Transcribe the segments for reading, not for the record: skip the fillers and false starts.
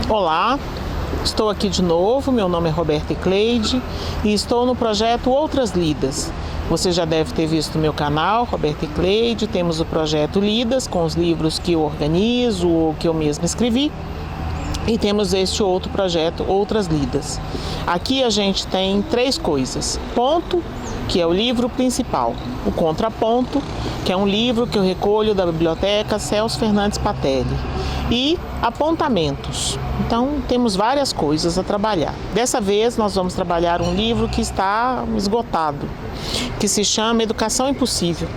Olá, estou aqui de novo, meu nome é Roberta Ecleide e estou no projeto Outras Lidas. Você já deve ter visto no meu canal, Roberta Ecleide, temos o projeto Lidas, com os livros que eu organizo ou que eu mesma escrevi. E temos este outro projeto, Outras Lidas. Aqui a gente tem três coisas. Ponto, que é o livro principal. O Contraponto, que é um livro que eu recolho da biblioteca Celso Fernandes Patelli. E apontamentos. Então, temos várias coisas a trabalhar. Dessa vez, nós vamos trabalhar um livro que está esgotado, que se chama Educação Impossível,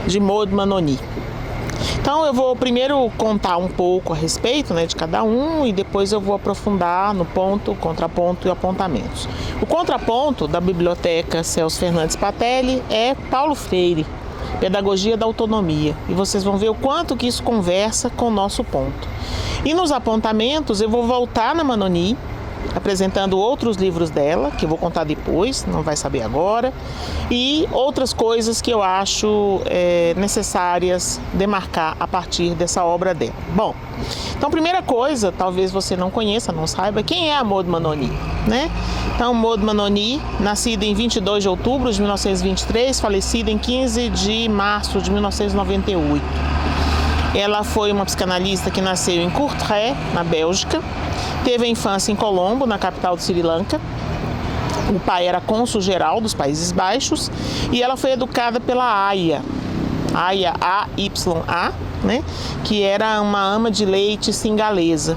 de Maud Manoni. Então, eu vou primeiro contar um pouco a respeito, de cada um e depois eu vou aprofundar no ponto, contraponto e apontamentos. O contraponto da biblioteca Celso Fernandes Patelli é Paulo Freire, Pedagogia da Autonomia, e vocês vão ver o quanto que isso conversa com o nosso ponto. E nos apontamentos eu vou voltar na Manoni, apresentando outros livros dela, que eu vou contar depois, não vai saber agora, e outras coisas que eu acho necessárias demarcar a partir dessa obra dela. Bom, então primeira coisa, talvez você não conheça, não saiba, quem é a Maud Manoni, Então, Maud Manoni, nascida em 22 de outubro de 1923, falecida em 15 de março de 1998. Ela foi uma psicanalista que nasceu em Courtrai, na Bélgica. Teve a infância em Colombo, na capital do Sri Lanka. O pai era cônsul-geral dos Países Baixos e ela foi educada pela Aya, A-Y-A, que era uma ama de leite singalesa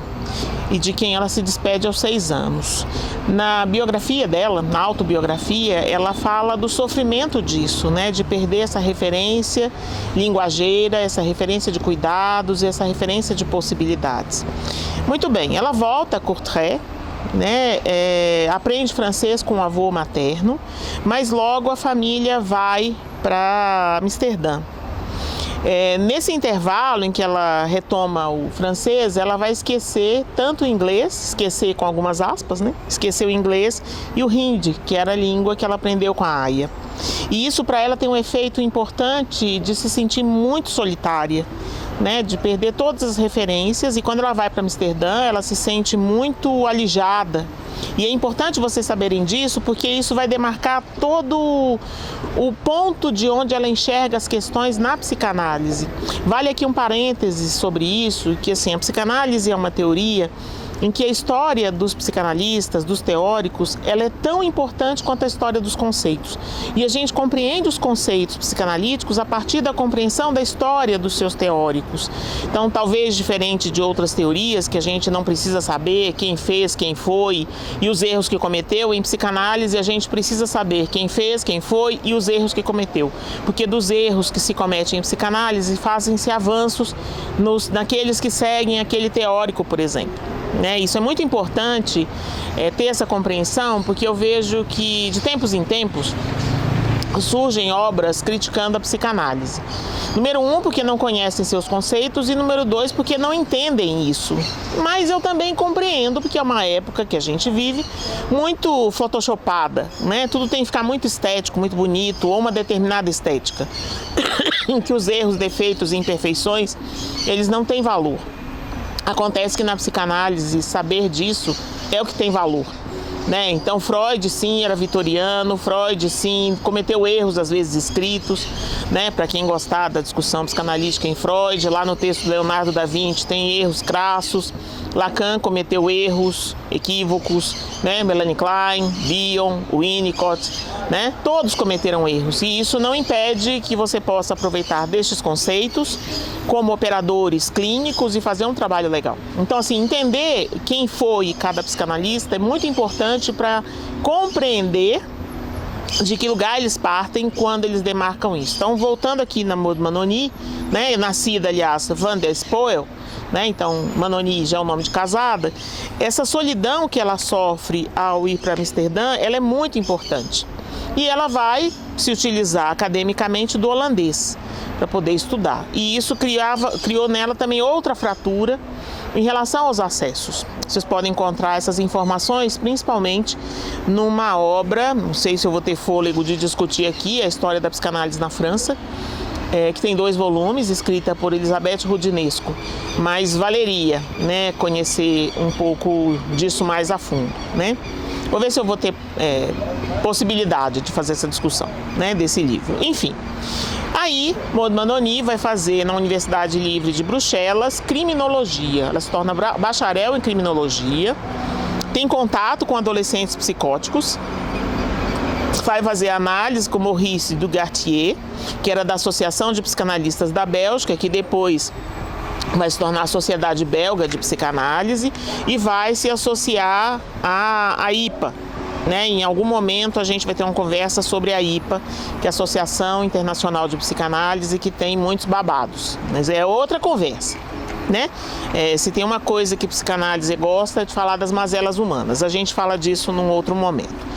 e de quem ela se despede aos 6 anos. Na biografia dela, na autobiografia, ela fala do sofrimento disso, de perder essa referência linguageira, essa referência de cuidados, essa referência de possibilidades. Muito bem, ela volta a Courtrai, aprende francês com o avô materno, mas logo a família vai para Amsterdã. Nesse intervalo em que ela retoma o francês, ela vai esquecer tanto o inglês, esquecer com algumas aspas, esquecer o inglês e o hindi, que era a língua que ela aprendeu com a Aya. E isso para ela tem um efeito importante de se sentir muito solitária, de perder todas as referências, e quando ela vai para Amsterdã, ela se sente muito alijada. E é importante vocês saberem disso, porque isso vai demarcar todo o ponto de onde ela enxerga as questões na psicanálise. Vale aqui um parêntese sobre isso, que a psicanálise é uma teoria em que a história dos psicanalistas, dos teóricos, ela é tão importante quanto a história dos conceitos. E a gente compreende os conceitos psicanalíticos a partir da compreensão da história dos seus teóricos. Então, talvez diferente de outras teorias, que a gente não precisa saber quem fez, quem foi e os erros que cometeu, em psicanálise a gente precisa saber quem fez, quem foi e os erros que cometeu. Porque dos erros que se cometem em psicanálise fazem-se avanços naqueles que seguem aquele teórico, por exemplo. Isso é muito importante ter essa compreensão, porque eu vejo que de tempos em tempos surgem obras criticando a psicanálise. Número 1, porque não conhecem seus conceitos, e número 2, porque não entendem isso. Mas eu também compreendo, porque é uma época que a gente vive muito photoshopada, Tudo tem que ficar muito estético, muito bonito, ou uma determinada estética, em que os erros, defeitos e imperfeições, eles não têm valor. Acontece que na psicanálise saber disso é o que tem valor. Então Freud sim era vitoriano, Freud sim cometeu erros às vezes escritos, para quem gostar da discussão psicanalítica em Freud, lá no texto do Leonardo da Vinci tem erros crassos. Lacan cometeu erros, equívocos, Melanie Klein, Bion, Winnicott, todos cometeram erros, e isso não impede que você possa aproveitar destes conceitos como operadores clínicos e fazer um trabalho legal. Então, entender quem foi cada psicanalista é muito importante para compreender de que lugar eles partem quando eles demarcam isso. Então, voltando aqui na Maud Manoni, nascida, aliás, Van der Spoel, então Manoni já é o nome de casada, essa solidão que ela sofre ao ir para Amsterdã, ela é muito importante. E ela vai se utilizar academicamente do holandês para poder estudar. E isso criou nela também outra fratura em relação aos acessos. Vocês podem encontrar essas informações principalmente numa obra, não sei se eu vou ter fôlego de discutir aqui, a história da psicanálise na França, que tem 2 volumes, escrita por Elizabeth Rudinesco, mas valeria, né, conhecer um pouco disso mais a fundo, né? Vou ver se eu vou ter possibilidade de fazer essa discussão, né, desse livro. Enfim, aí Maud Manoni vai fazer na Universidade Livre de Bruxelas criminologia. Ela se torna bacharel em criminologia, tem contato com adolescentes psicóticos, vai fazer análise com Maurice Dugartier, que era da Associação de Psicanalistas da Bélgica, que depois vai se tornar a Sociedade Belga de Psicanálise e vai se associar à IPA. Né? Em algum momento a gente vai ter uma conversa sobre a IPA, que é a Associação Internacional de Psicanálise, que tem muitos babados, mas é outra conversa. Né? Se tem uma coisa que psicanálise gosta é de falar das mazelas humanas, a gente fala disso num outro momento.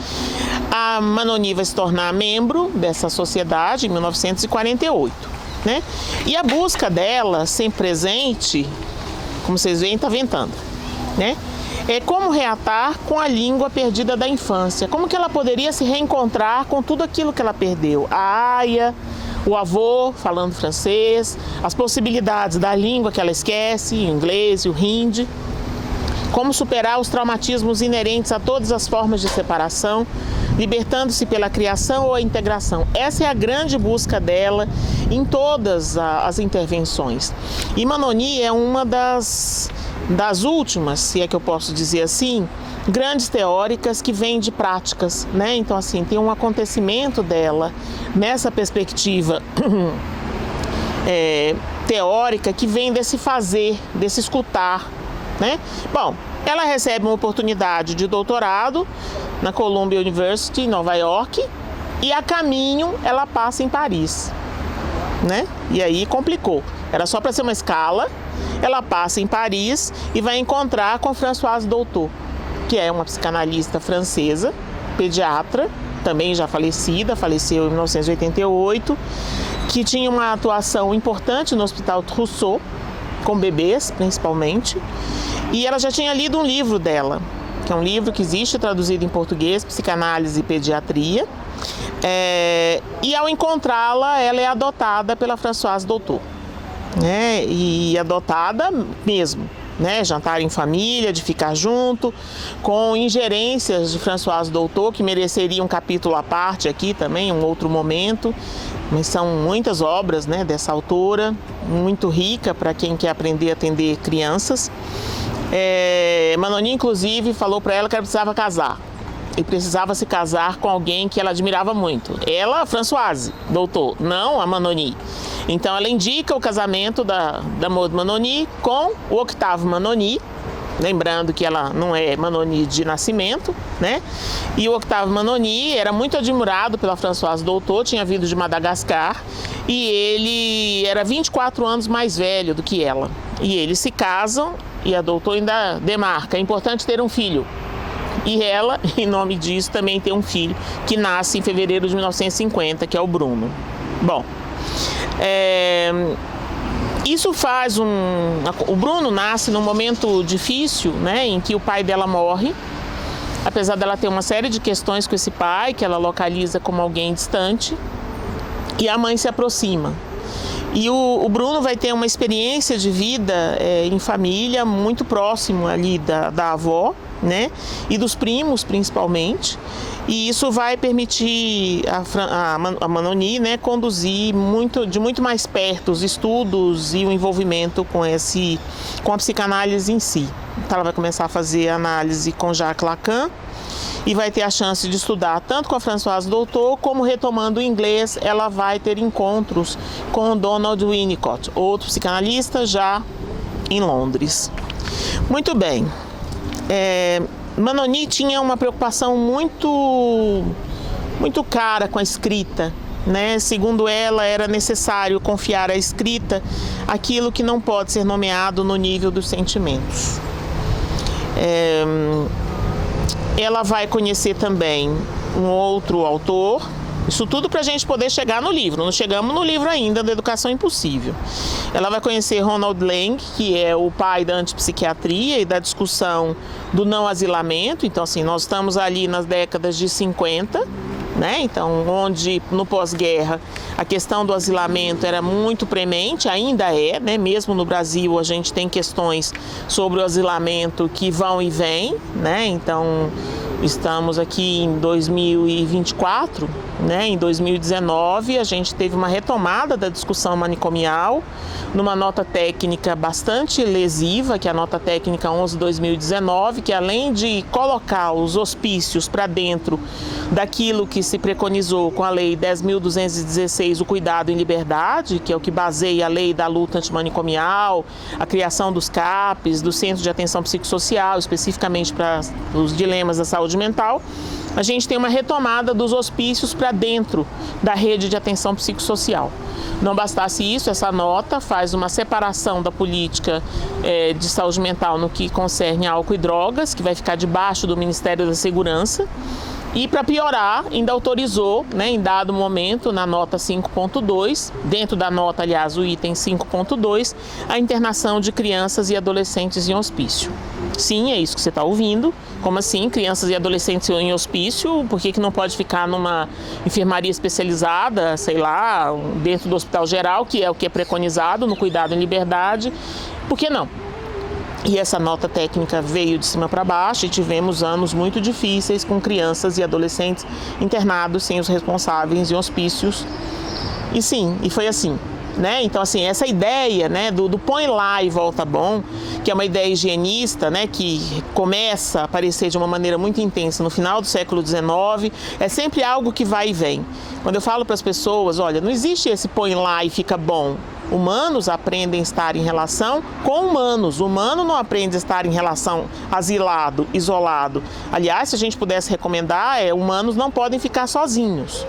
A Manoni vai se tornar membro dessa sociedade em 1948, né? E a busca dela, sempre presente, como vocês veem, está ventando, né? É como reatar com a língua perdida da infância, como que ela poderia se reencontrar com tudo aquilo que ela perdeu, a aia, o avô falando francês, as possibilidades da língua que ela esquece, o inglês e o hindi, como superar os traumatismos inerentes a todas as formas de separação, libertando-se pela criação ou a integração. Essa é a grande busca dela em todas as intervenções. E Manoni é uma das últimas, se é que eu posso dizer assim, grandes teóricas que vêm de práticas, né? Então, assim, tem um acontecimento dela nessa perspectiva teórica que vem desse fazer, desse escutar, né? Bom, ela recebe uma oportunidade de doutorado na Columbia University, em Nova York, e a caminho ela passa em Paris, né? E aí complicou. Era só para ser uma escala. Ela passa em Paris e vai encontrar com Françoise Dolto, que é uma psicanalista francesa, pediatra, também já falecida, faleceu em 1988, que tinha uma atuação importante no Hospital Trousseau, com bebês principalmente, e ela já tinha lido um livro dela, que é um livro que existe traduzido em português, Psicanálise e Pediatria, e ao encontrá-la, ela é adotada pela Françoise Dolto, né? E adotada mesmo, né? Jantar em família, de ficar junto, com ingerências de Françoise Dolto, que mereceria um capítulo à parte aqui também, um outro momento, mas são muitas obras, né, dessa autora, muito rica para quem quer aprender a atender crianças. Manoni, inclusive, falou para ela que ela precisava casar. E precisava se casar com alguém que ela admirava muito. Ela, a Françoise Dolto, não a Manoni. Então ela indica o casamento da Maud Manoni com o Octave Manoni, lembrando que ela não é Manoni de nascimento, né? E o Octave Manoni era muito admirado pela Françoise Dolto, tinha vindo de Madagascar, e ele era 24 anos mais velho do que ela. E eles se casam, e a Dolto ainda demarca, é importante ter um filho. E ela, em nome disso, também tem um filho que nasce em fevereiro de 1950, que é o Bruno. Bom, isso faz o Bruno nasce num momento difícil, né, em que o pai dela morre, apesar dela ter uma série de questões com esse pai, que ela localiza como alguém distante, e a mãe se aproxima. E o Bruno vai ter uma experiência de vida em família muito próximo ali da avó, né, e dos primos principalmente, e isso vai permitir a Manoni, né, conduzir de muito mais perto os estudos e o envolvimento com a psicanálise em si. Então ela vai começar a fazer análise com Jacques Lacan e vai ter a chance de estudar tanto com a Françoise Dolto, como retomando o inglês, ela vai ter encontros com o Donald Winnicott, outro psicanalista já em Londres. Muito bem. Manoni tinha uma preocupação muito cara com a escrita, né? Segundo ela, era necessário confiar à escrita aquilo que não pode ser nomeado no nível dos sentimentos. Ela vai conhecer também um outro autor, isso tudo para a gente poder chegar no livro, não chegamos no livro ainda, da Educação Impossível. Ela vai conhecer Ronald Lang, que é o pai da antipsiquiatria e da discussão do não asilamento. Então, assim, nós estamos ali nas décadas de 50, né? Então, onde no pós-guerra a questão do asilamento era muito premente, ainda é, né? Mesmo no Brasil a gente tem questões sobre o asilamento que vão e vêm, né? Então, estamos aqui em 2024, né? Em 2019 a gente teve uma retomada da discussão manicomial numa nota técnica bastante lesiva, que é a nota técnica 11/2019, que além de colocar os hospícios para dentro daquilo que se preconizou com a lei 10.216, o cuidado em liberdade, que é o que baseia a lei da luta antimanicomial, a criação dos CAPs, do Centro de Atenção Psicossocial, especificamente para os dilemas da saúde mental, a gente tem uma retomada dos hospícios para dentro da rede de atenção psicossocial. Não bastasse isso, essa nota faz uma separação da política de saúde mental no que concerne álcool e drogas, que vai ficar debaixo do Ministério da Segurança. E, para piorar, ainda autorizou, né, em dado momento, na nota 5.2, dentro da nota, aliás, o item 5.2, a internação de crianças e adolescentes em hospício. Sim, é isso que você está ouvindo. Como assim? Crianças e adolescentes em hospício? Por que não pode ficar numa enfermaria especializada, sei lá, dentro do hospital geral, que é o que é preconizado no cuidado em liberdade? Por que não? E essa nota técnica veio de cima para baixo e tivemos anos muito difíceis com crianças e adolescentes internados sem os responsáveis em hospícios. E sim, e foi assim, né? Então, assim, essa ideia, né, do põe lá e volta bom, que é uma ideia higienista, né, que começa a aparecer de uma maneira muito intensa no final do século XIX, é sempre algo que vai e vem. Quando eu falo para as pessoas, olha, não existe esse põe lá e fica bom. Humanos aprendem a estar em relação com humanos. O humano não aprende a estar em relação asilado, isolado. Aliás, se a gente pudesse recomendar, humanos não podem ficar sozinhos.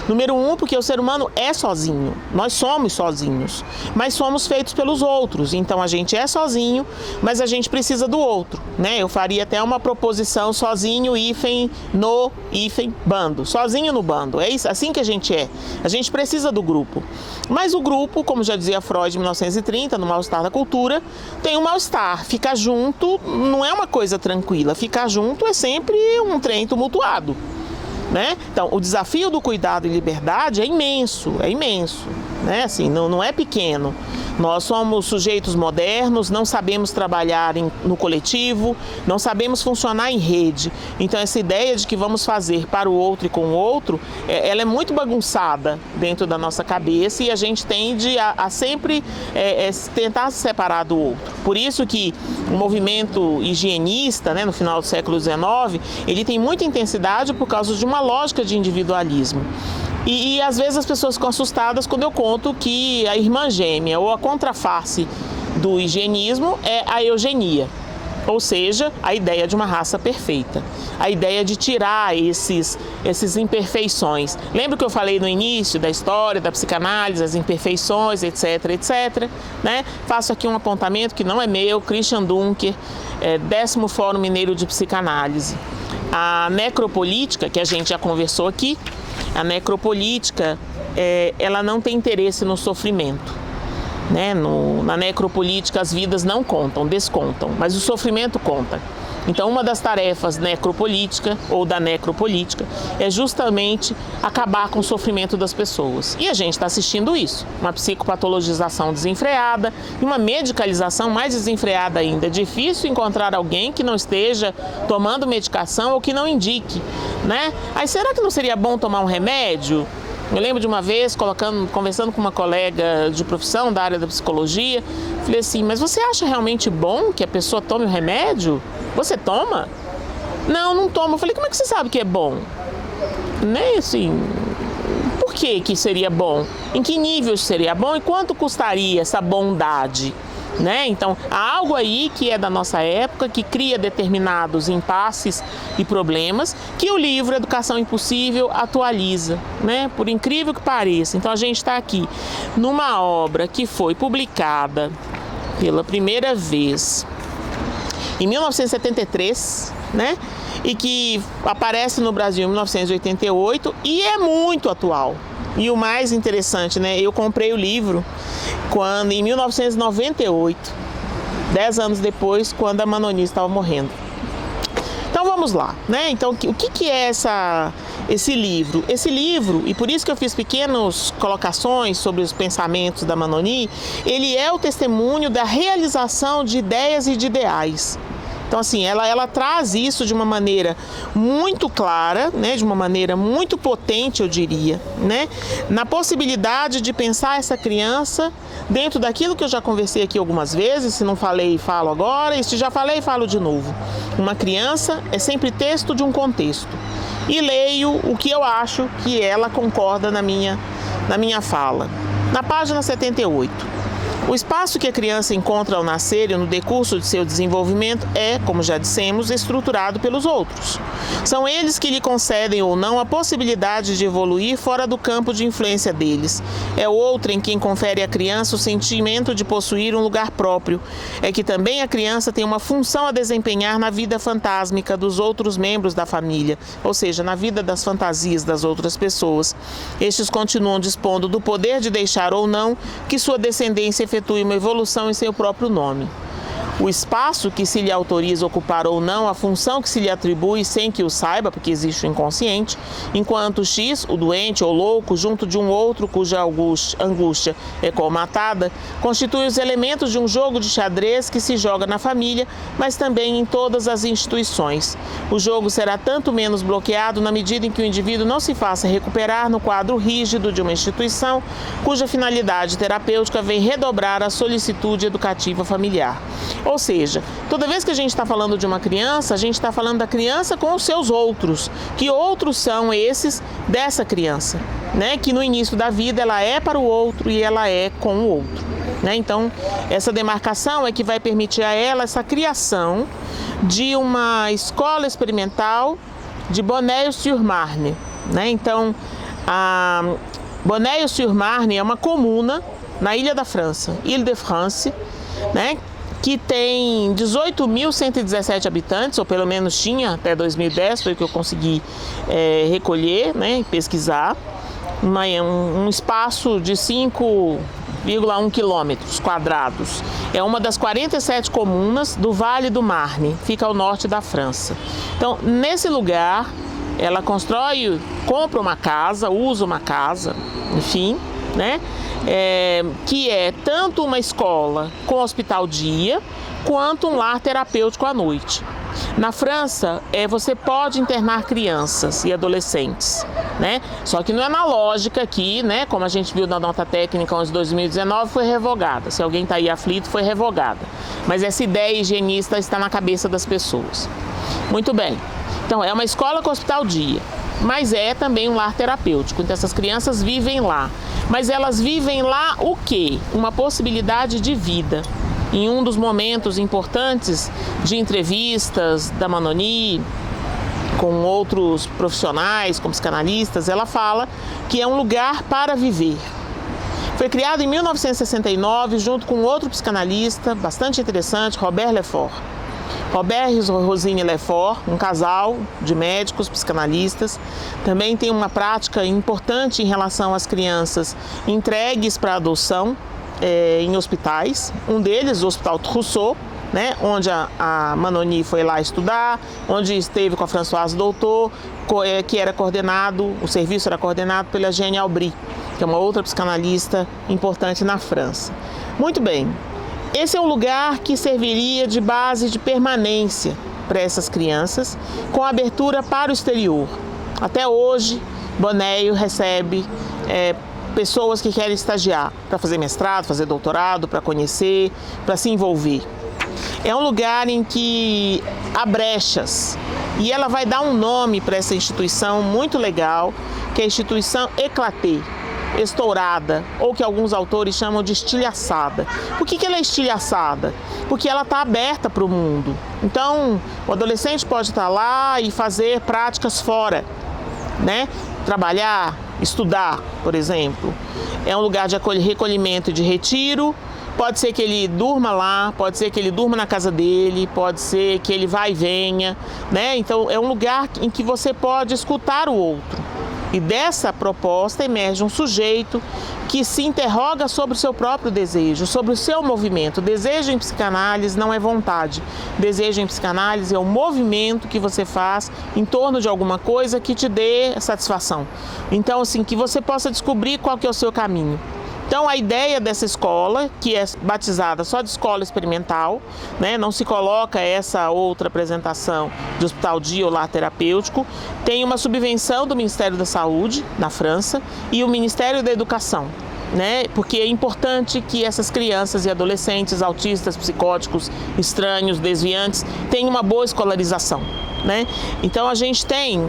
Número 1, porque o ser humano é sozinho, nós somos sozinhos, mas somos feitos pelos outros, então a gente é sozinho, mas a gente precisa do outro, né? Eu faria até uma proposição sozinho, hífen, no, hífen, bando, sozinho no bando, é isso, assim que a gente precisa do grupo. Mas o grupo, como já dizia Freud em 1930, no Mal-Estar da Cultura, tem um mal-estar, ficar junto não é uma coisa tranquila, ficar junto é sempre um trem tumultuado. Né? Então, o desafio do cuidado em liberdade é imenso, né? Assim, não é pequeno. Nós somos sujeitos modernos, não sabemos trabalhar no coletivo, não sabemos funcionar em rede. Então, essa ideia de que vamos fazer para o outro e com o outro, ela é muito bagunçada dentro da nossa cabeça e a gente tende a sempre tentar se separar do outro. Por isso que o movimento higienista, né, no final do século XIX, ele tem muita intensidade por causa de uma lógica de individualismo. E às vezes as pessoas ficam assustadas quando eu conto que a irmã gêmea ou a contraface do higienismo é a eugenia, ou seja, a ideia de uma raça perfeita, a ideia de tirar esses imperfeições. Lembra que eu falei no início da história, da psicanálise, as imperfeições, etc, etc, né? Faço aqui um apontamento que não é meu, Christian Dunker, 10º Fórum Mineiro de Psicanálise. A necropolítica, que a gente já conversou aqui, a necropolítica, ela não tem interesse no sofrimento, né? Na necropolítica as vidas não contam, descontam, mas o sofrimento conta. Então, uma das tarefas necropolítica ou da necropolítica é justamente acabar com o sofrimento das pessoas. E a gente está assistindo isso, uma psicopatologização desenfreada e uma medicalização mais desenfreada ainda. É difícil encontrar alguém que não esteja tomando medicação ou que não indique, né? Aí, será que não seria bom tomar um remédio? Eu lembro de uma vez, conversando com uma colega de profissão da área da psicologia, falei assim, mas você acha realmente bom que a pessoa tome o remédio? Você toma? Não tomo. Eu falei, como é que você sabe que é bom? Nem assim, por que seria bom? Em que nível seria bom e quanto custaria essa bondade? Né? Então, há algo aí que é da nossa época, que cria determinados impasses e problemas, que o livro Educação Impossível atualiza, né? Por incrível que pareça. Então, a gente está aqui numa obra que foi publicada pela primeira vez em 1973, né? E que aparece no Brasil em 1988 e é muito atual. E o mais interessante, né? Eu comprei o livro em 1998, 10 anos depois, quando a Manoni estava morrendo. Então vamos vamos lá, né? Então, o que é esse livro? Esse livro, e por isso que eu fiz pequenas colocações sobre os pensamentos da Manoni, ele é o testemunho da realização de ideias e de ideais. Então, assim, ela traz isso de uma maneira muito clara, né, de uma maneira muito potente, eu diria, né, na possibilidade de pensar essa criança dentro daquilo que eu já conversei aqui algumas vezes. Se não falei, falo agora, e se já falei, falo de novo. Uma criança é sempre texto de um contexto. E leio o que eu acho que ela concorda na minha fala. Na página 78. O espaço que a criança encontra ao nascer e no decurso de seu desenvolvimento é, como já dissemos, estruturado pelos outros. São eles que lhe concedem ou não a possibilidade de evoluir fora do campo de influência deles. É o outro em quem confere à criança o sentimento de possuir um lugar próprio. É que também a criança tem uma função a desempenhar na vida fantásmica dos outros membros da família, ou seja, na vida das fantasias das outras pessoas. Estes continuam dispondo do poder de deixar ou não que sua descendência efetue uma evolução em seu próprio nome. O espaço que se lhe autoriza ocupar ou não, a função que se lhe atribui sem que o saiba, porque existe o inconsciente, enquanto X, o doente ou louco, junto de um outro cuja angústia é colmatada, constitui os elementos de um jogo de xadrez que se joga na família, mas também em todas as instituições. O jogo será tanto menos bloqueado na medida em que o indivíduo não se faça recuperar no quadro rígido de uma instituição, cuja finalidade terapêutica vem redobrar a solicitude educativa familiar. Ou seja, toda vez que a gente está falando de uma criança, a gente está falando da criança com os seus outros. Que outros são esses dessa criança, né? Que no início da vida ela é para o outro e ela é com o outro, né? Então, essa demarcação é que vai permitir a ela essa criação de uma escola experimental de Bonneuil-sur-Marne, né? Então, a Bonneuil-sur-Marne é uma comuna na Ilha da França, Île-de-France, né? Que tem 18.117 habitantes, ou pelo menos tinha até 2010, foi o que eu consegui recolher, né, e pesquisar. Um espaço de 5,1 quilômetros quadrados. É uma das 47 comunas do Vale do Marne, fica ao norte da França. Então, nesse lugar, ela compra uma casa, usa uma casa, enfim, né? Que é tanto uma escola com hospital dia, quanto um lar terapêutico à noite. Na França, você pode internar crianças e adolescentes, né? Só que não é na lógica que, né, como a gente viu na nota técnica 11 de 2019, foi revogada. Se alguém está aí aflito, foi revogada. Mas essa ideia higienista está na cabeça das pessoas. Muito bem. Então, é uma escola com hospital dia, mas é também um lar terapêutico. Então, essas crianças vivem lá. Mas elas vivem lá o quê? Uma possibilidade de vida. Em um dos momentos importantes de entrevistas da Manoni com outros profissionais, como psicanalistas, ela fala que é um lugar para viver. Foi criado em 1969 junto com outro psicanalista bastante interessante, Robert Lefort. Robert e Rosine Lefort, um casal de médicos, psicanalistas, também tem uma prática importante em relação às crianças entregues para adoção em hospitais. Um deles, o Hospital Trousseau, né, onde a Manoni foi lá estudar, onde esteve com a Françoise Doutor, que era coordenado, o serviço era coordenado pela Jeanne Aubry, que é uma outra psicanalista importante na França. Muito bem. Esse é um lugar que serviria de base de permanência para essas crianças, com abertura para o exterior. Até hoje, Bonneuil recebe pessoas que querem estagiar para fazer mestrado, fazer doutorado, para conhecer, para se envolver. É um lugar em que há brechas e ela vai dar um nome para essa instituição muito legal, que é a instituição Éclatée, estourada, ou que alguns autores chamam de estilhaçada. Por que ela é estilhaçada? Porque ela está aberta para o mundo. Então, o adolescente pode estar lá e fazer práticas fora, né? Trabalhar, estudar, por exemplo. É um lugar de recolhimento e de retiro. Pode ser que ele durma lá, pode ser que ele durma na casa dele, pode ser que ele vá e venha, né? Então, é um lugar em que você pode escutar o outro. E dessa proposta emerge um sujeito que se interroga sobre o seu próprio desejo, sobre o seu movimento. Desejo em psicanálise não é vontade. Desejo em psicanálise é o movimento que você faz em torno de alguma coisa que te dê satisfação. Então, assim, que você possa descobrir qual que é o seu caminho. Então, a ideia dessa escola, que é batizada só de escola experimental, né, não se coloca essa outra apresentação de hospital dia ou lar terapêutico, tem uma subvenção do Ministério da Saúde, na França, e o Ministério da Educação, né, porque é importante que essas crianças e adolescentes autistas, psicóticos, estranhos, desviantes, tenham uma boa escolarização, né? Então, a gente tem,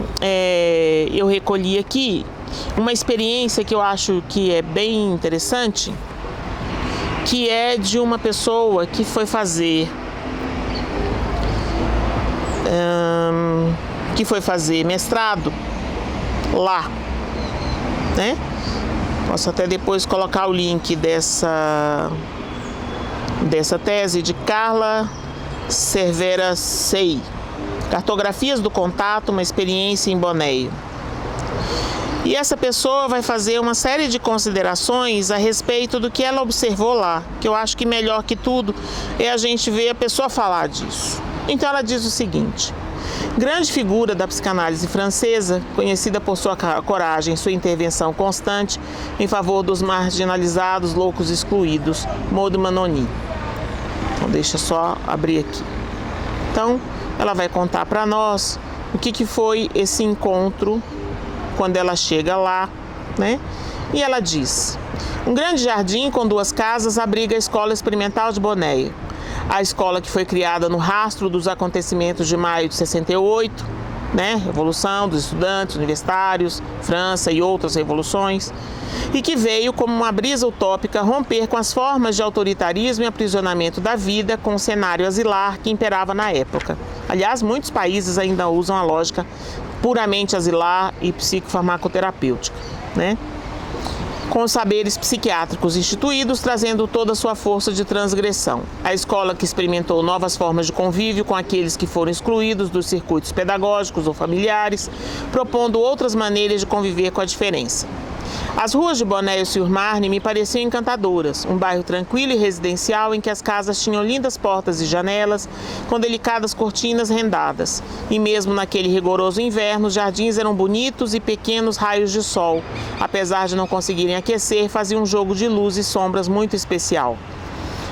eu recolhi aqui, uma experiência que eu acho que é bem interessante, que é de uma pessoa que foi fazer mestrado lá, né? Posso até depois colocar o link dessa tese de Carla Cervera Sei, Cartografias do Contato, uma experiência em Bonéio. E essa pessoa vai fazer uma série de considerações a respeito do que ela observou lá, que eu acho que melhor que tudo é a gente ver a pessoa falar disso. Então ela diz o seguinte: grande figura da psicanálise francesa, conhecida por sua coragem, sua intervenção constante em favor dos marginalizados, loucos, excluídos, Maud Manoni. Então deixa só abrir aqui. Então ela vai contar para nós o que foi esse encontro quando ela chega lá, né? E ela diz: um grande jardim com 2 casas abriga a Escola Experimental de Bonéio. A escola que foi criada no rastro dos acontecimentos de maio de 68, né? Revolução dos estudantes universitários, França e outras revoluções, e que veio como uma brisa utópica romper com as formas de autoritarismo e aprisionamento da vida com o cenário asilar que imperava na época. Aliás, muitos países ainda usam a lógica puramente asilar e psicofarmacoterapêutica, né? Com os saberes psiquiátricos instituídos, trazendo toda a sua força de transgressão. A escola que experimentou novas formas de convívio com aqueles que foram excluídos dos circuitos pedagógicos ou familiares, propondo outras maneiras de conviver com a diferença. As ruas de Bonneuil-sur-Marne me pareciam encantadoras, um bairro tranquilo e residencial em que as casas tinham lindas portas e janelas, com delicadas cortinas rendadas. E mesmo naquele rigoroso inverno, os jardins eram bonitos e pequenos raios de sol, apesar de não conseguirem aquecer, faziam um jogo de luz e sombras muito especial.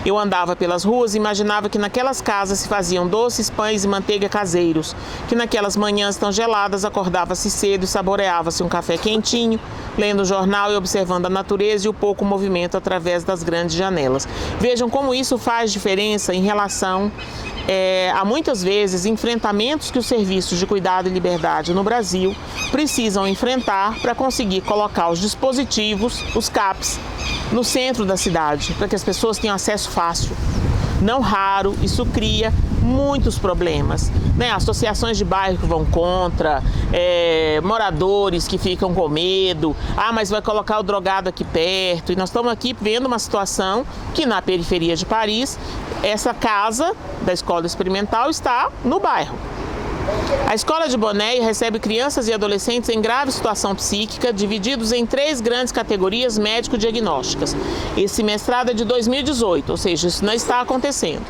Eu andava pelas ruas e imaginava que naquelas casas se faziam doces, pães e manteiga caseiros, que naquelas manhãs tão geladas acordava-se cedo e saboreava-se um café quentinho, lendo o jornal e observando a natureza e o pouco movimento através das grandes janelas. Vejam como isso faz diferença em relação a muitas vezes enfrentamentos que os serviços de cuidado e liberdade no Brasil precisam enfrentar para conseguir colocar os dispositivos, os CAPs, no centro da cidade, para que as pessoas tenham acesso fácil. Não raro, isso cria muitos problemas, né? Associações de bairro que vão contra, moradores que ficam com medo, mas vai colocar o drogado aqui perto. E nós estamos aqui vendo uma situação que na periferia de Paris, essa casa da escola experimental está no bairro. A escola de Bonéio recebe crianças e adolescentes em grave situação psíquica, divididos em 3 grandes categorias médico-diagnósticas. Esse mestrado é de 2018, ou seja, isso não está acontecendo.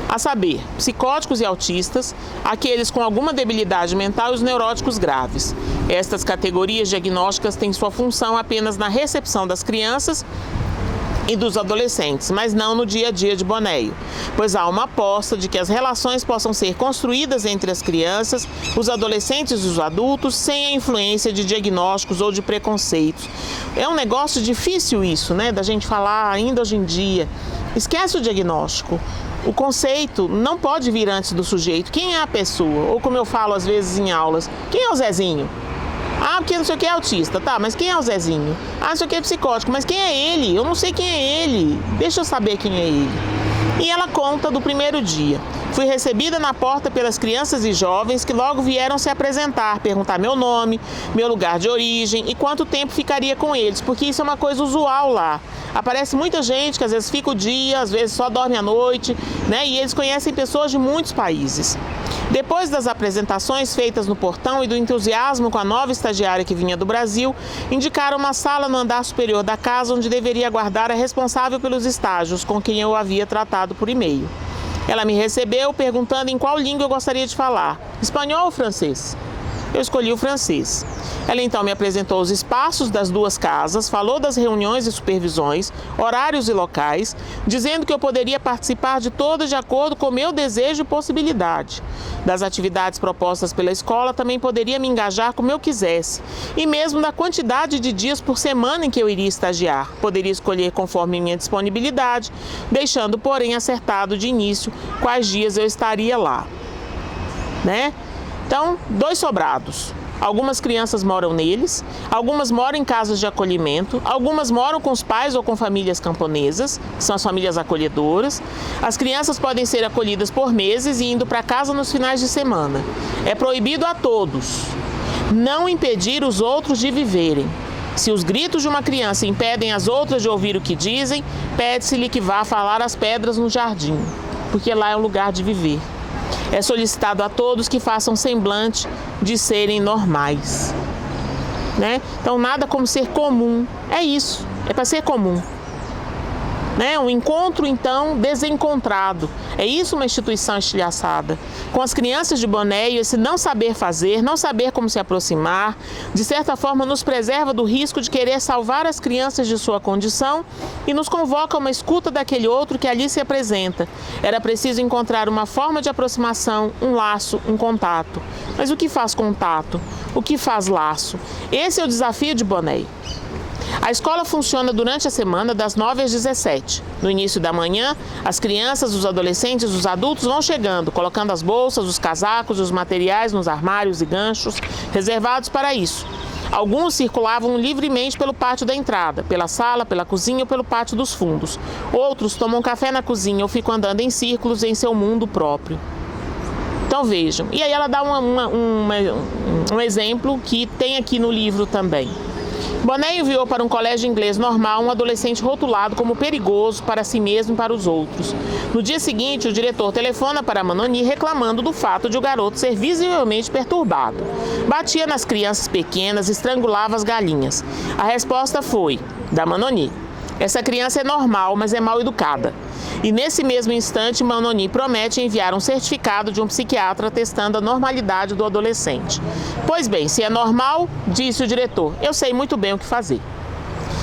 A saber, psicóticos e autistas, aqueles com alguma debilidade mental e os neuróticos graves. Estas categorias diagnósticas têm sua função apenas na recepção das crianças e dos adolescentes, mas não no dia a dia de Bonéio, pois há uma aposta de que as relações possam ser construídas entre as crianças, os adolescentes e os adultos, sem a influência de diagnósticos ou de preconceitos. É um negócio difícil isso, né, da gente falar ainda hoje em dia. Esquece o diagnóstico. O conceito não pode vir antes do sujeito. Quem é a pessoa? Ou como eu falo às vezes em aulas, quem é o Zezinho? Porque não sei o que é autista, tá, mas quem é o Zezinho? Não sei o que é psicótico, mas quem é ele? Eu não sei quem é ele, deixa eu saber quem é ele. E ela conta do primeiro dia. Fui recebida na porta pelas crianças e jovens que logo vieram se apresentar, perguntar meu nome, meu lugar de origem e quanto tempo ficaria com eles, porque isso é uma coisa usual lá. Aparece muita gente que às vezes fica o dia, às vezes só dorme à noite, né? E eles conhecem pessoas de muitos países. Depois das apresentações feitas no portão e do entusiasmo com a nova estagiária que vinha do Brasil, indicaram uma sala no andar superior da casa onde deveria aguardar a responsável pelos estágios, com quem eu havia tratado por e-mail. Ela me recebeu perguntando em qual língua eu gostaria de falar, espanhol ou francês? Eu escolhi o francês. Ela então me apresentou os espaços das duas casas, falou das reuniões e supervisões, horários e locais, dizendo que eu poderia participar de todas de acordo com o meu desejo e possibilidade. Das atividades propostas pela escola também poderia me engajar como eu quisesse, e mesmo da quantidade de dias por semana em que eu iria estagiar. Poderia escolher conforme minha disponibilidade, deixando, porém, acertado de início quais dias eu estaria lá, né? Então, 2 sobrados. Algumas crianças moram neles, algumas moram em casas de acolhimento, algumas moram com os pais ou com famílias camponesas, que são as famílias acolhedoras. As crianças podem ser acolhidas por meses e indo para casa nos finais de semana. É proibido a todos não impedir os outros de viverem. Se os gritos de uma criança impedem as outras de ouvir o que dizem, pede-se-lhe que vá falar às pedras no jardim, porque lá é um lugar de viver. É solicitado a todos que façam semblante de serem normais, né? Então, nada como ser comum, é isso, é para ser comum, né? Um encontro, então, desencontrado, é isso uma instituição estilhaçada. Com as crianças de Bonéio, esse não saber fazer, não saber como se aproximar, de certa forma nos preserva do risco de querer salvar as crianças de sua condição e nos convoca a uma escuta daquele outro que ali se apresenta. Era preciso encontrar uma forma de aproximação, um laço, um contato. Mas o que faz contato? O que faz laço? Esse é o desafio de Bonéio. A escola funciona durante a semana das 9 às 17. No início da manhã, as crianças, os adolescentes, os adultos vão chegando, colocando as bolsas, os casacos e os materiais nos armários e ganchos reservados para isso. Alguns circulavam livremente pelo pátio da entrada, pela sala, pela cozinha ou pelo pátio dos fundos. Outros tomam café na cozinha ou ficam andando em círculos em seu mundo próprio. Então vejam, e aí ela dá um exemplo que tem aqui no livro também. Bonéio enviou para um colégio inglês normal um adolescente rotulado como perigoso para si mesmo e para os outros. No dia seguinte, o diretor telefona para Manoni reclamando do fato de o garoto ser visivelmente perturbado. Batia nas crianças pequenas, estrangulava as galinhas. A resposta foi, da Manoni: essa criança é normal, mas é mal educada. E nesse mesmo instante, Manoni promete enviar um certificado de um psiquiatra testando a normalidade do adolescente. Pois bem, se é normal, disse o diretor, eu sei muito bem o que fazer.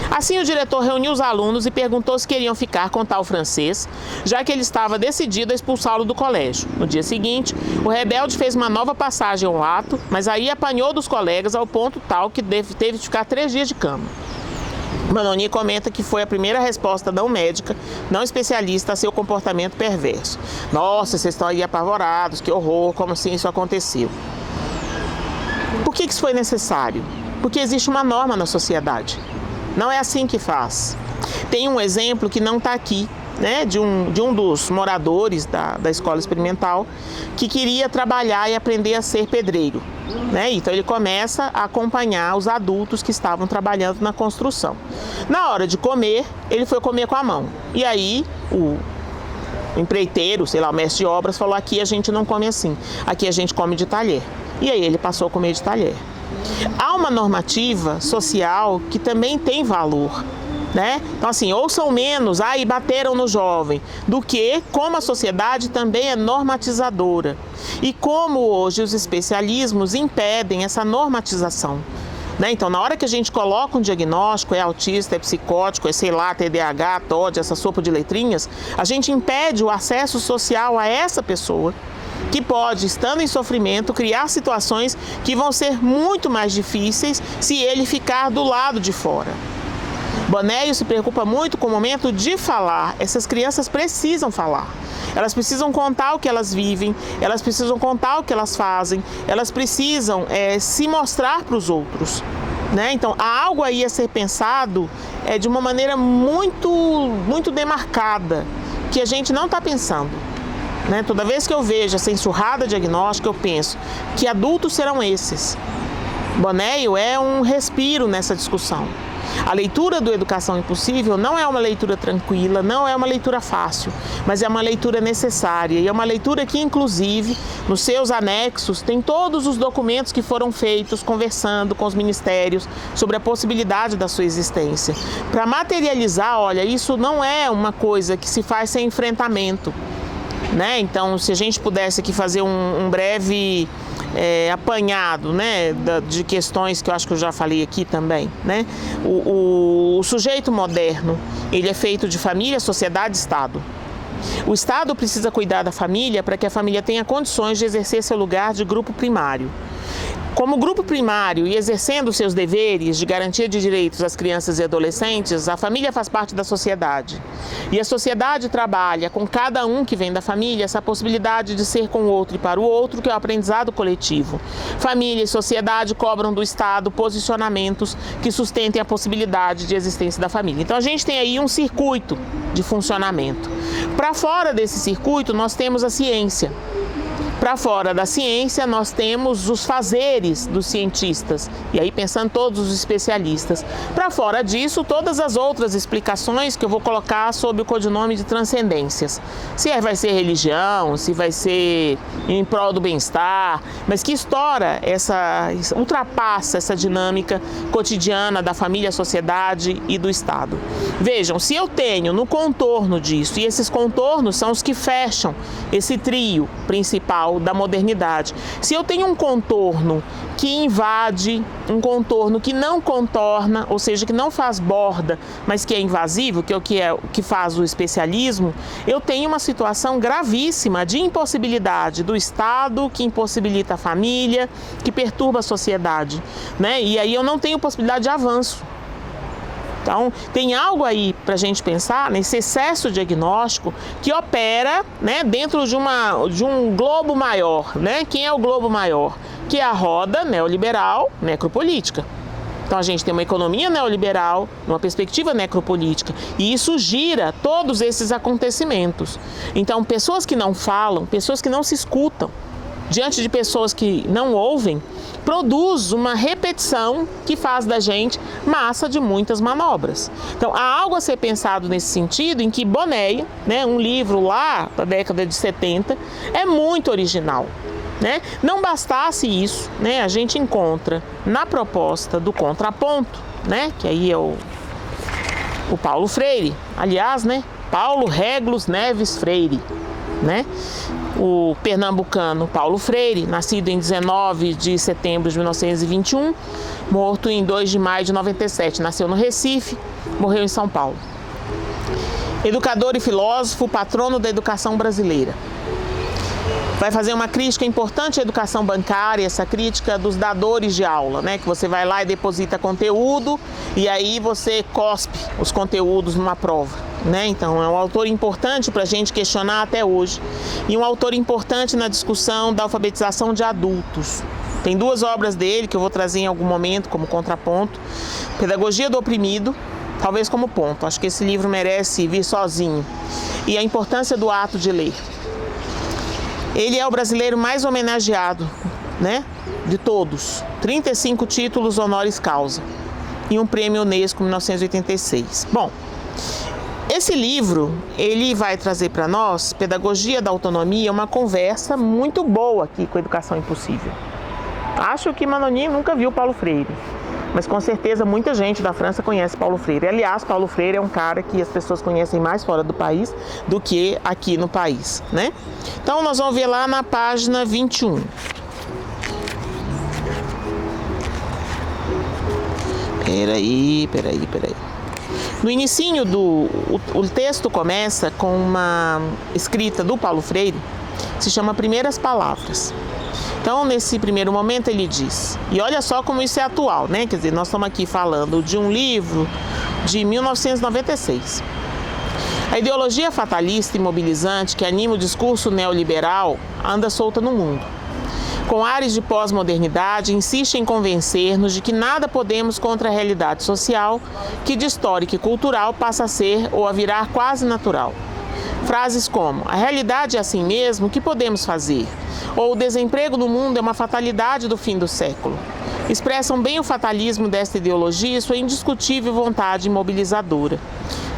Assim, o diretor reuniu os alunos e perguntou se queriam ficar com tal francês, já que ele estava decidido a expulsá-lo do colégio. No dia seguinte, o rebelde fez uma nova passagem ao ato, mas aí apanhou dos colegas ao ponto tal que teve de ficar 3 dias de cama. Manoni comenta que foi a primeira resposta não médica, não especialista, a seu comportamento perverso. Nossa, vocês estão aí apavorados, que horror, como assim isso aconteceu? Por que isso foi necessário? Porque existe uma norma na sociedade. Não é assim que faz. Tem um exemplo que não está aqui, né, de um dos moradores da escola experimental que queria trabalhar e aprender a ser pedreiro. Né? Então ele começa a acompanhar os adultos que estavam trabalhando na construção. Na hora de comer, ele foi comer com a mão. E aí o empreiteiro, sei lá, o mestre de obras falou: aqui a gente não come assim, aqui a gente come de talher. E aí ele passou a comer de talher. Há uma normativa social que também tem valor. Né? Então assim, ouçam menos, e bateram no jovem, do que como a sociedade também é normatizadora. E como hoje os especialismos impedem essa normatização. Né? Então, na hora que a gente coloca um diagnóstico, é autista, é psicótico, é sei lá, TDAH, TOD, essa sopa de letrinhas, a gente impede o acesso social a essa pessoa, que pode, estando em sofrimento, criar situações que vão ser muito mais difíceis se ele ficar do lado de fora. Bonéio se preocupa muito com o momento de falar. Essas crianças precisam falar. Elas precisam contar o que elas vivem, elas precisam contar o que elas fazem, elas precisam se mostrar para os outros. Né? Então, há algo aí a ser pensado de uma maneira muito, muito demarcada, que a gente não está pensando. Né? Toda vez que eu vejo essa enxurrada diagnóstica, eu penso que adultos serão esses. Bonéio é um respiro nessa discussão. A leitura do Educação Impossível não é uma leitura tranquila, não é uma leitura fácil, mas é uma leitura necessária e é uma leitura que, inclusive, nos seus anexos, tem todos os documentos que foram feitos conversando com os ministérios sobre a possibilidade da sua existência. Para materializar, olha, isso não é uma coisa que se faz sem enfrentamento. Né? Então, se a gente pudesse aqui fazer um breve apanhado, né, de questões que eu acho que eu já falei aqui também, né? O sujeito moderno, ele é feito de família, sociedade e Estado. O Estado precisa cuidar da família para que a família tenha condições de exercer seu lugar de grupo primário. Como grupo primário e exercendo seus deveres de garantia de direitos às crianças e adolescentes, a família faz parte da sociedade. E a sociedade trabalha com cada um que vem da família essa possibilidade de ser com o outro e para o outro, que é o aprendizado coletivo. Família e sociedade cobram do Estado posicionamentos que sustentem a possibilidade de existência da família. Então a gente tem aí um circuito de funcionamento. Para fora desse circuito, nós temos a ciência. Para fora da ciência, nós temos os fazeres dos cientistas, e aí pensando todos os especialistas. Para fora disso, todas as outras explicações que eu vou colocar sob o codinome de transcendências. Se vai ser religião, se vai ser em prol do bem-estar, mas que ultrapassa essa dinâmica cotidiana da família, sociedade e do Estado. Vejam, se eu tenho no contorno disso, e esses contornos são os que fecham esse trio principal da modernidade. Se eu tenho um contorno que invade, um contorno que não contorna, ou seja, que não faz borda, mas que é invasivo, que é o que faz o especialismo, eu tenho uma situação gravíssima de impossibilidade do Estado, que impossibilita a família, que perturba a sociedade, né? E aí eu não tenho possibilidade de avanço. Então, tem algo aí para a gente pensar nesse excesso diagnóstico que opera, né, dentro de um globo maior. Né? Quem é o globo maior? Que é a roda neoliberal necropolítica. Então, a gente tem uma economia neoliberal, uma perspectiva necropolítica, e isso gira todos esses acontecimentos. Então, pessoas que não falam, pessoas que não se escutam, diante de pessoas que não ouvem, produz uma repetição que faz da gente massa de muitas manobras. Então, há algo a ser pensado nesse sentido, em que Bonéio, né, um livro lá da década de 70, é muito original. Né? Não bastasse isso, né, a gente encontra na proposta do contraponto, né, que aí é o Paulo Freire, aliás, né, Paulo Régulos Neves Freire, né? O pernambucano Paulo Freire, nascido em 19 de setembro de 1921, morto em 2 de maio de 97, nasceu no Recife, morreu em São Paulo. Educador e filósofo, patrono da educação brasileira. Vai fazer uma crítica importante à educação bancária, essa crítica dos dadores de aula, né? Que você vai lá e deposita conteúdo e aí você cospe os conteúdos numa prova, né? Então é um autor importante para a gente questionar até hoje. E um autor importante na discussão da alfabetização de adultos. Tem 2 obras dele que eu vou trazer em algum momento como contraponto. Pedagogia do Oprimido, talvez como ponto. Acho que esse livro merece vir sozinho. E a importância do ato de ler. Ele é o brasileiro mais homenageado, né, de todos. 35 títulos honoris causa e um prêmio Unesco em 1986. Bom, esse livro, ele vai trazer para nós, Pedagogia da Autonomia, uma conversa muito boa aqui com a Educação Impossível. Acho que Manoninho nunca viu Paulo Freire, mas com certeza muita gente da França conhece Paulo Freire. Aliás, Paulo Freire é um cara que as pessoas conhecem mais fora do país do que aqui no país, né? Então, nós vamos ver lá na página 21. Peraí. No inicinho o texto começa com uma escrita do Paulo Freire, que se chama Primeiras Palavras. Então, nesse primeiro momento, ele diz, e olha só como isso é atual, né? Quer dizer, nós estamos aqui falando de um livro de 1996. A ideologia fatalista e mobilizante que anima o discurso neoliberal anda solta no mundo. Com ares de pós-modernidade, insiste em convencer-nos de que nada podemos contra a realidade social, que de histórica e cultural passa a ser ou a virar quase natural. Frases como: a realidade é assim mesmo, o que podemos fazer? Ou o desemprego no mundo é uma fatalidade do fim do século. Expressam bem o fatalismo desta ideologia e sua indiscutível vontade imobilizadora.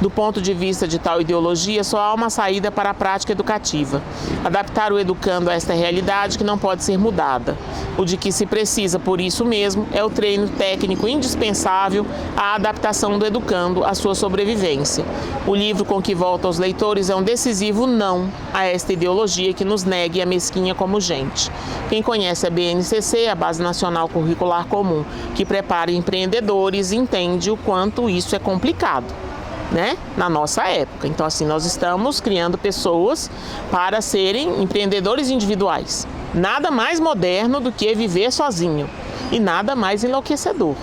Do ponto de vista de tal ideologia, só há uma saída para a prática educativa: adaptar o educando a esta realidade que não pode ser mudada. O de que se precisa, por isso mesmo, é o treino técnico indispensável à adaptação do educando à sua sobrevivência. O livro com que volta aos leitores é um decisivo não a esta ideologia que nos negue a mesquinha como gente. Quem conhece a BNCC, a Base Nacional Curricular Comum, que prepara empreendedores, entende o quanto isso é complicado, né? Na nossa época. Então, assim, nós estamos criando pessoas para serem empreendedores individuais. Nada mais moderno do que viver sozinho e nada mais enlouquecedor,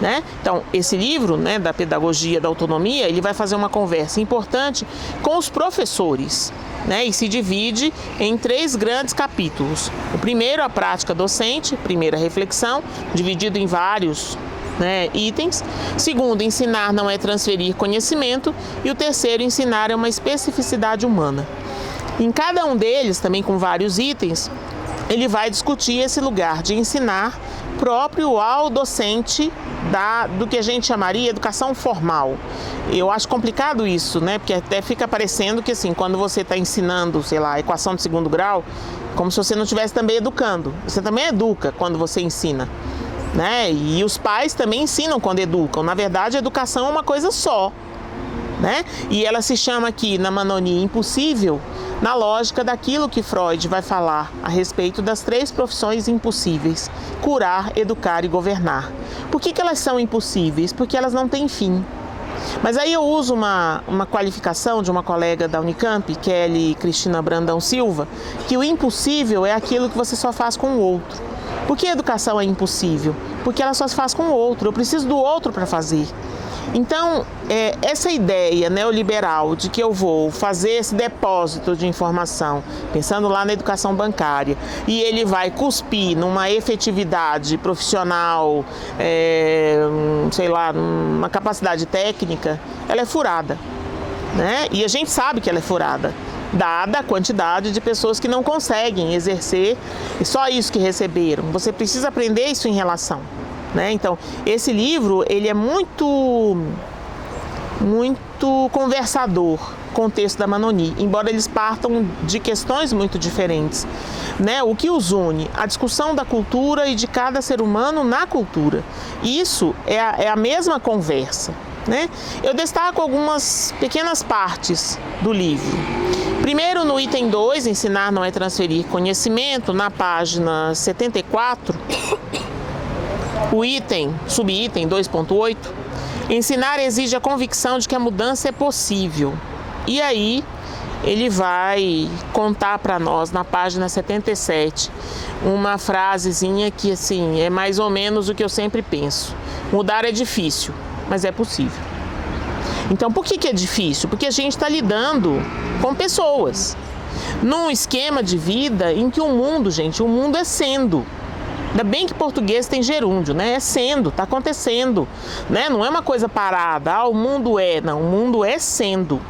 né? Então, esse livro, né, da pedagogia da autonomia, ele vai fazer uma conversa importante com os professores, né, e se divide em 3 grandes capítulos. O primeiro, a prática docente, primeira reflexão, dividido em vários, né, itens. Segundo, ensinar não é transferir conhecimento. E o terceiro, ensinar é uma especificidade humana. Em cada um deles, também com vários itens, ele vai discutir esse lugar de ensinar próprio ao docente do que a gente chamaria educação formal. Eu acho complicado isso, né? Porque até fica parecendo que, assim, quando você está ensinando, sei lá, equação de 2º grau, como se você não estivesse também educando. Você também educa quando você ensina, né? E os pais também ensinam quando educam. Na verdade, a educação é uma coisa só, né? E ela se chama aqui na Manoni impossível, na lógica daquilo que Freud vai falar a respeito das 3 profissões impossíveis: curar, educar e governar. Por que elas são impossíveis? Porque elas não têm fim. Mas aí eu uso uma qualificação de uma colega da Unicamp, Kelly Cristina Brandão Silva, que o impossível é aquilo que você só faz com o outro. Por que a educação é impossível? Porque ela só se faz com o outro. Eu preciso do outro para fazer. Então, essa ideia neoliberal de que eu vou fazer esse depósito de informação, pensando lá na educação bancária, e ele vai cuspir numa efetividade profissional, sei lá, numa capacidade técnica, ela é furada, né? E a gente sabe que ela é furada, dada a quantidade de pessoas que não conseguem exercer só isso que receberam. Você precisa aprender isso em relação, né? Então, esse livro, ele é muito conversador com o texto da Manoni, embora eles partam de questões muito diferentes, né? O que os une? A discussão da cultura e de cada ser humano na cultura. Isso é a mesma conversa, né? Eu destaco algumas pequenas partes do livro. Primeiro, no item 2, ensinar não é transferir conhecimento, na página 74, o subitem 2.8, ensinar exige a convicção de que a mudança é possível. E aí, ele vai contar para nós, na página 77, uma frasezinha que, assim, é mais ou menos o que eu sempre penso: mudar é difícil, mas é possível. Então, por que é difícil? Porque a gente está lidando com pessoas, num esquema de vida em que o mundo é sendo. Ainda bem que português tem gerúndio, né? É sendo, está acontecendo, né? Não é uma coisa parada, o mundo é. Não, o mundo é sendo.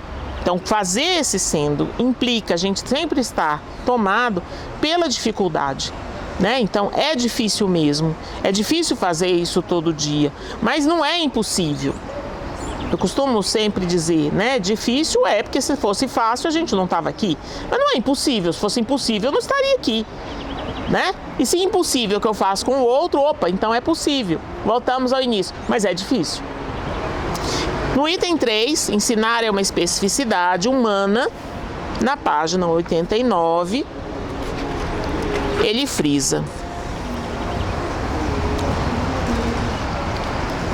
Então, fazer esse sendo implica a gente sempre estar tomado pela dificuldade, né? Então, é difícil mesmo. É difícil fazer isso todo dia, mas não é impossível. Eu costumo sempre dizer, né? Difícil é porque se fosse fácil a gente não estava aqui. Mas não é impossível. Se fosse impossível, eu não estaria aqui, né? E se é impossível que eu faço com o outro, então é possível. Voltamos ao início, mas é difícil. No item 3, ensinar é uma especificidade humana, na página 89, ele frisa: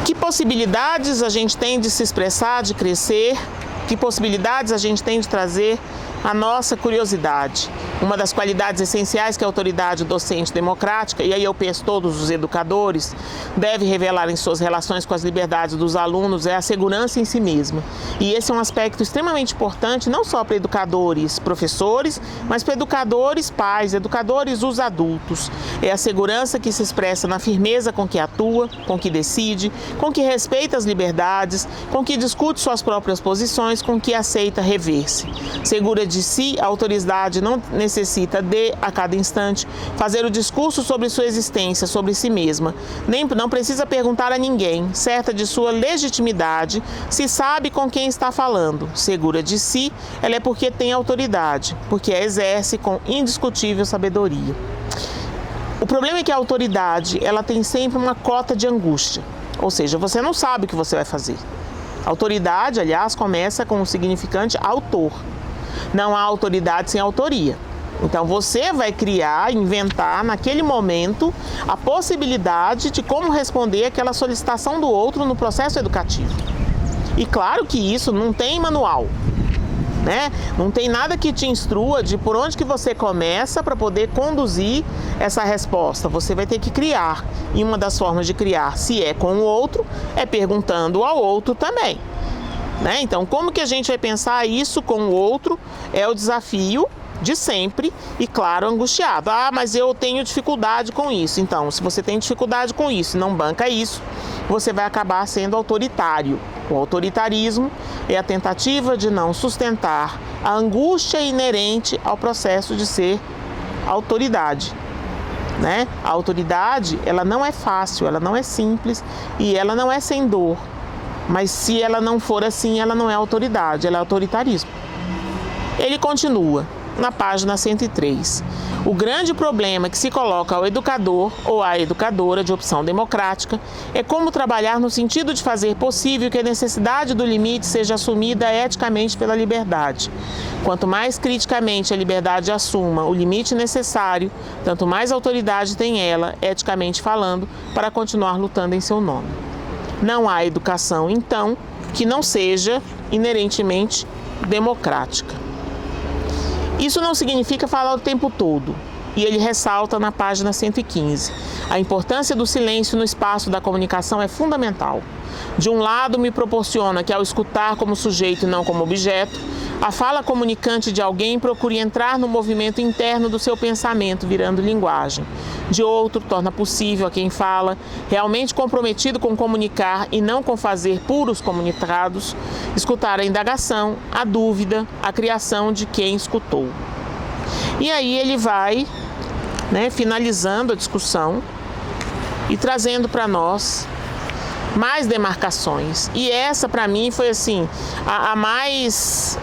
que possibilidades a gente tem de se expressar, de crescer, que possibilidades a gente tem de trazer a nossa curiosidade. Uma das qualidades essenciais que a autoridade docente democrática, e aí eu penso todos os educadores, deve revelar em suas relações com as liberdades dos alunos é a segurança em si mesma. E esse é um aspecto extremamente importante, não só para educadores, professores, mas para educadores, pais, educadores, os adultos. É a segurança que se expressa na firmeza com que atua, com que decide, com que respeita as liberdades, com que discute suas próprias posições, com que aceita rever-se. Segura de si, a autoridade não necessita de, a cada instante, fazer o discurso sobre sua existência, sobre si mesma. Não precisa perguntar a ninguém, certa de sua legitimidade, se sabe com quem está falando. Segura de si, ela é porque tem autoridade, porque a exerce com indiscutível sabedoria. O problema é que a autoridade, ela tem sempre uma cota de angústia, ou seja, você não sabe o que você vai fazer. A autoridade, aliás, começa com o significante autor. Não há autoridade sem autoria. Então você vai criar, inventar naquele momento a possibilidade de como responder aquela solicitação do outro no processo educativo. E claro que isso não tem manual, né? Não tem nada que te instrua de por onde que você começa para poder conduzir essa resposta. Você vai ter que criar. E uma das formas de criar, se é com o outro, é perguntando ao outro também, né? Então, como que a gente vai pensar isso com o outro é o desafio de sempre e, claro, angustiado. Ah, mas eu tenho dificuldade com isso. Então, se você tem dificuldade com isso e não banca isso, você vai acabar sendo autoritário. O autoritarismo é a tentativa de não sustentar a angústia inerente ao processo de ser autoridade, né? A autoridade, ela não é fácil, ela não é simples e ela não é sem dor. Mas se ela não for assim, ela não é autoridade, ela é autoritarismo. Ele continua na página 103. O grande problema que se coloca ao educador ou à educadora de opção democrática é como trabalhar no sentido de fazer possível que a necessidade do limite seja assumida eticamente pela liberdade. Quanto mais criticamente a liberdade assuma o limite necessário, tanto mais autoridade tem ela, eticamente falando, para continuar lutando em seu nome. Não há educação, então, que não seja inerentemente democrática. Isso não significa falar o tempo todo, e ele ressalta na página 115. A importância do silêncio no espaço da comunicação é fundamental. De um lado, me proporciona que, ao escutar como sujeito e não como objeto, a fala comunicante de alguém procure entrar no movimento interno do seu pensamento, virando linguagem. De outro, torna possível a quem fala, realmente comprometido com comunicar e não com fazer puros comunicados, escutar a indagação, a dúvida, a criação de quem escutou. E aí ele vai, finalizando a discussão e trazendo para nós mais demarcações. E essa, para mim, foi assim, a mais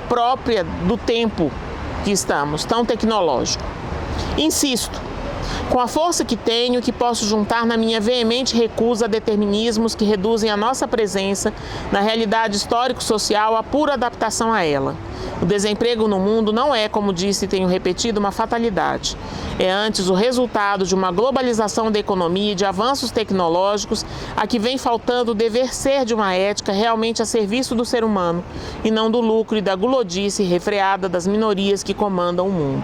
própria do tempo que estamos, tão tecnológico. Insisto, com a força que tenho, que posso juntar na minha veemente recusa a determinismos que reduzem a nossa presença na realidade histórico-social à pura adaptação a ela. O desemprego no mundo não é, como disse e tenho repetido, uma fatalidade. É antes o resultado de uma globalização da economia e de avanços tecnológicos a que vem faltando o dever ser de uma ética realmente a serviço do ser humano e não do lucro e da gulodice refreada das minorias que comandam o mundo.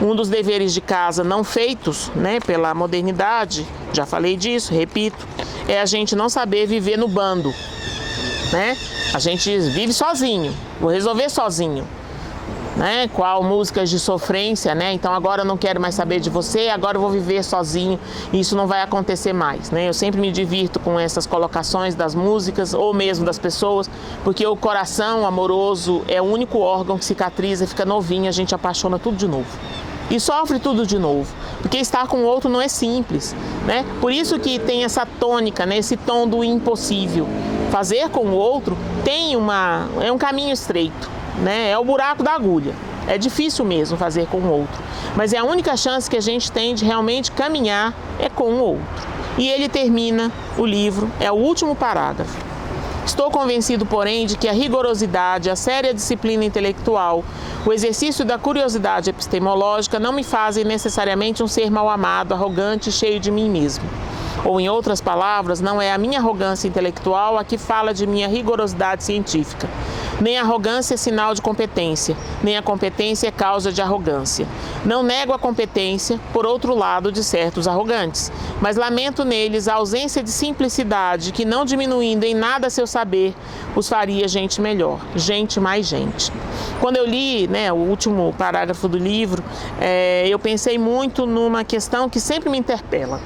Um dos deveres de casa não feitos, pela modernidade, já falei disso, repito, é a gente não saber viver no bando, A gente vive sozinho, vou resolver sozinho, Qual músicas de sofrência, Então agora eu não quero mais saber de você, agora eu vou viver sozinho e isso não vai acontecer mais, Eu sempre me divirto com essas colocações das músicas ou mesmo das pessoas, porque o coração amoroso é o único órgão que cicatriza e fica novinho, a gente apaixona tudo de novo. E sofre tudo de novo, porque estar com o outro não é simples, Por isso que tem essa tônica, esse tom do impossível. Fazer com o outro é um caminho estreito, É o buraco da agulha. É difícil mesmo fazer com o outro, mas é a única chance que a gente tem de realmente caminhar é com o outro. E ele termina o livro, é o último parágrafo. Estou convencido, porém, de que a rigorosidade, a séria disciplina intelectual, o exercício da curiosidade epistemológica não me fazem necessariamente um ser mal-amado, arrogante e cheio de mim mesmo. Ou, em outras palavras, não é a minha arrogância intelectual a que fala de minha rigorosidade científica. Nem a arrogância é sinal de competência, nem a competência é causa de arrogância. Não nego a competência, por outro lado, de certos arrogantes, mas lamento neles a ausência de simplicidade que, não diminuindo em nada seu saber, os faria gente melhor, gente mais gente. Quando eu li, o último parágrafo do livro, eu pensei muito numa questão que sempre me interpela.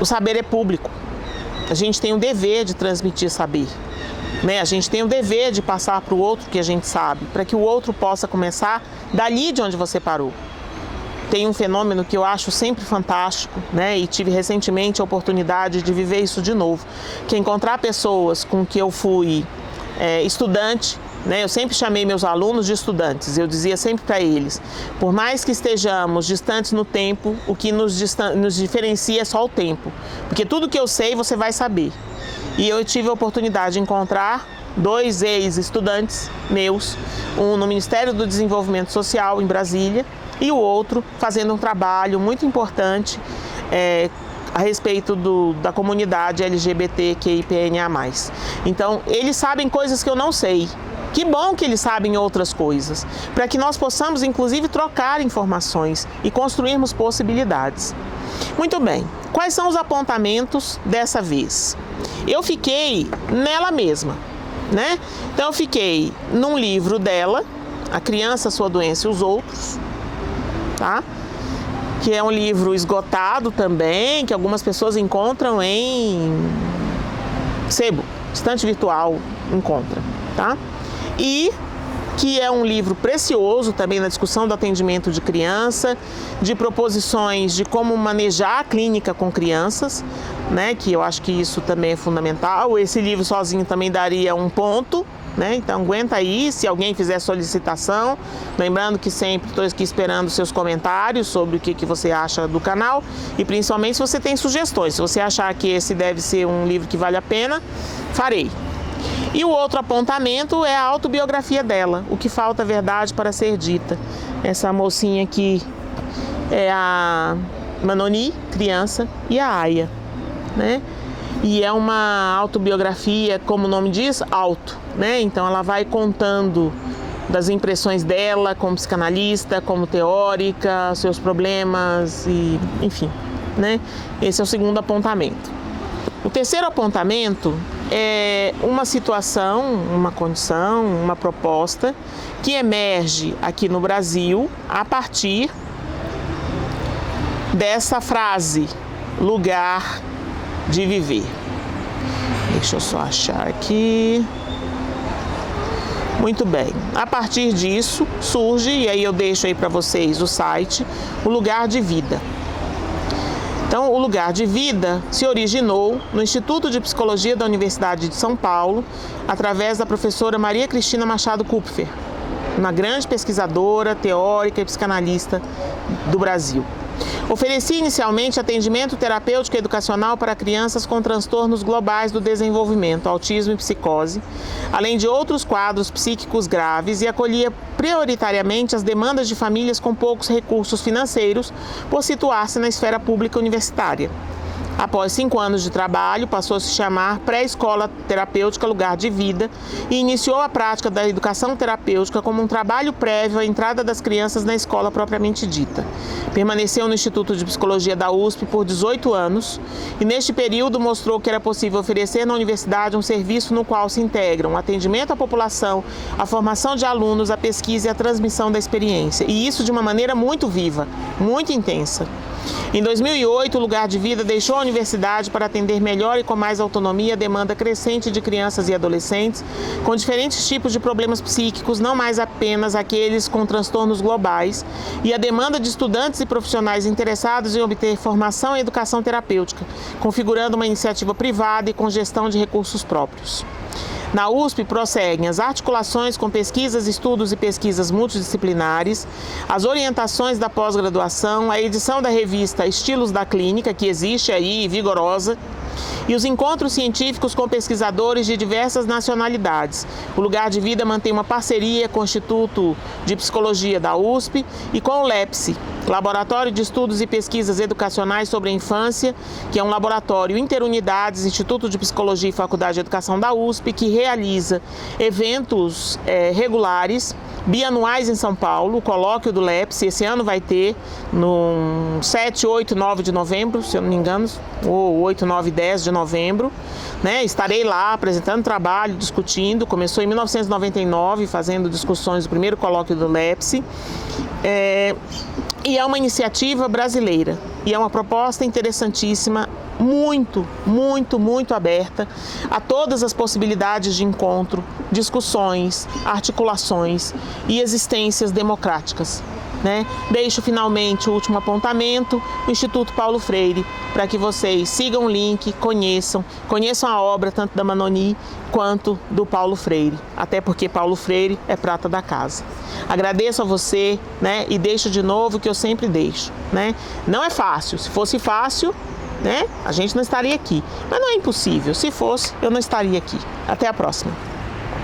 O saber é público. A gente tem o dever de transmitir saber. A gente tem o dever de passar para o outro o que a gente sabe, para que o outro possa começar dali de onde você parou. Tem um fenômeno que eu acho sempre fantástico, e tive recentemente a oportunidade de viver isso de novo, que é encontrar pessoas com que eu fui estudante. Eu sempre chamei meus alunos de estudantes, eu dizia sempre para eles, por mais que estejamos distantes no tempo, o que nos diferencia é só o tempo, porque tudo que eu sei você vai saber. E eu tive a oportunidade de encontrar 2 ex-estudantes meus, um no Ministério do Desenvolvimento Social em Brasília e o outro fazendo um trabalho muito importante a respeito da comunidade LGBTQIA+. Então, eles sabem coisas que eu não sei. Que bom que eles sabem outras coisas, para que nós possamos, inclusive, trocar informações e construirmos possibilidades. Muito bem, quais são os apontamentos dessa vez? Eu fiquei nela mesma, Então, eu fiquei num livro dela, A Criança, Sua Doença e os Outros, tá? Que é um livro esgotado também, que algumas pessoas encontram em sebo, estante virtual encontra, tá? E que é um livro precioso também na discussão do atendimento de criança, de proposições de como manejar a clínica com crianças, que eu acho que isso também é fundamental. Esse livro sozinho também daria um ponto, Então aguenta aí, se alguém fizer solicitação, lembrando que sempre estou aqui esperando seus comentários sobre o que você acha do canal e principalmente se você tem sugestões, se você achar que esse deve ser um livro que vale a pena, farei. E o outro apontamento é a autobiografia dela, O que falta verdade para ser dita. Essa mocinha aqui é a Manoni, criança, e a Aya, E é uma autobiografia, como o nome diz, auto, Então ela vai contando das impressões dela como psicanalista, como teórica, seus problemas e, enfim, Esse é o segundo apontamento. O terceiro apontamento é uma situação, uma condição, uma proposta que emerge aqui no Brasil a partir dessa frase, lugar de viver. Deixa eu só achar aqui. Muito bem. A partir disso surge, e aí eu deixo aí para vocês o site, o Lugar de Vida. Então, o Lugar de Vida se originou no Instituto de Psicologia da Universidade de São Paulo, através da professora Maria Cristina Machado Kupfer, uma grande pesquisadora, teórica e psicanalista do Brasil. Oferecia inicialmente atendimento terapêutico e educacional para crianças com transtornos globais do desenvolvimento, autismo e psicose, além de outros quadros psíquicos graves, e acolhia prioritariamente as demandas de famílias com poucos recursos financeiros, por situar-se na esfera pública universitária. Após 5 anos de trabalho, passou a se chamar Pré-Escola Terapêutica Lugar de Vida e iniciou a prática da educação terapêutica como um trabalho prévio à entrada das crianças na escola propriamente dita. Permaneceu no Instituto de Psicologia da USP por 18 anos e, neste período, mostrou que era possível oferecer na universidade um serviço no qual se integram o atendimento à população, a formação de alunos, a pesquisa e a transmissão da experiência. E isso de uma maneira muito viva, muito intensa. Em 2008, o Lugar de Vida deixou a universidade para atender melhor e com mais autonomia a demanda crescente de crianças e adolescentes com diferentes tipos de problemas psíquicos, não mais apenas aqueles com transtornos globais, e a demanda de estudantes e profissionais interessados em obter formação e educação terapêutica, configurando uma iniciativa privada e com gestão de recursos próprios. Na USP, prosseguem as articulações com pesquisas, estudos e pesquisas multidisciplinares, as orientações da pós-graduação, a edição da revista Estilos da Clínica, que existe aí, vigorosa, e os encontros científicos com pesquisadores de diversas nacionalidades. O Lugar de Vida mantém uma parceria com o Instituto de Psicologia da USP e com o LEPSI, Laboratório de Estudos e Pesquisas Educacionais sobre a Infância, que é um laboratório interunidades, Instituto de Psicologia e Faculdade de Educação da USP, que realiza eventos regulares, bianuais em São Paulo, o colóquio do LEPS, esse ano vai ter no 7, 8, 9 de novembro, se eu não me engano, ou 8, 9, 10 de novembro, né? Estarei lá apresentando trabalho, discutindo, começou em 1999, fazendo discussões do primeiro colóquio do LEPS, e é uma iniciativa brasileira, e é uma proposta interessantíssima, muito, muito, muito aberta a todas as possibilidades de encontro, discussões, articulações e existências democráticas, né? Deixo finalmente o último apontamento, o Instituto Paulo Freire, para que vocês sigam o link, conheçam a obra tanto da Manoni quanto do Paulo Freire, até porque Paulo Freire é prata da casa. Agradeço a você, né? E deixo de novo o que eu sempre deixo, né? Não é fácil, se fosse fácil, né, a gente não estaria aqui, mas não é impossível, se fosse eu não estaria aqui. Até a próxima.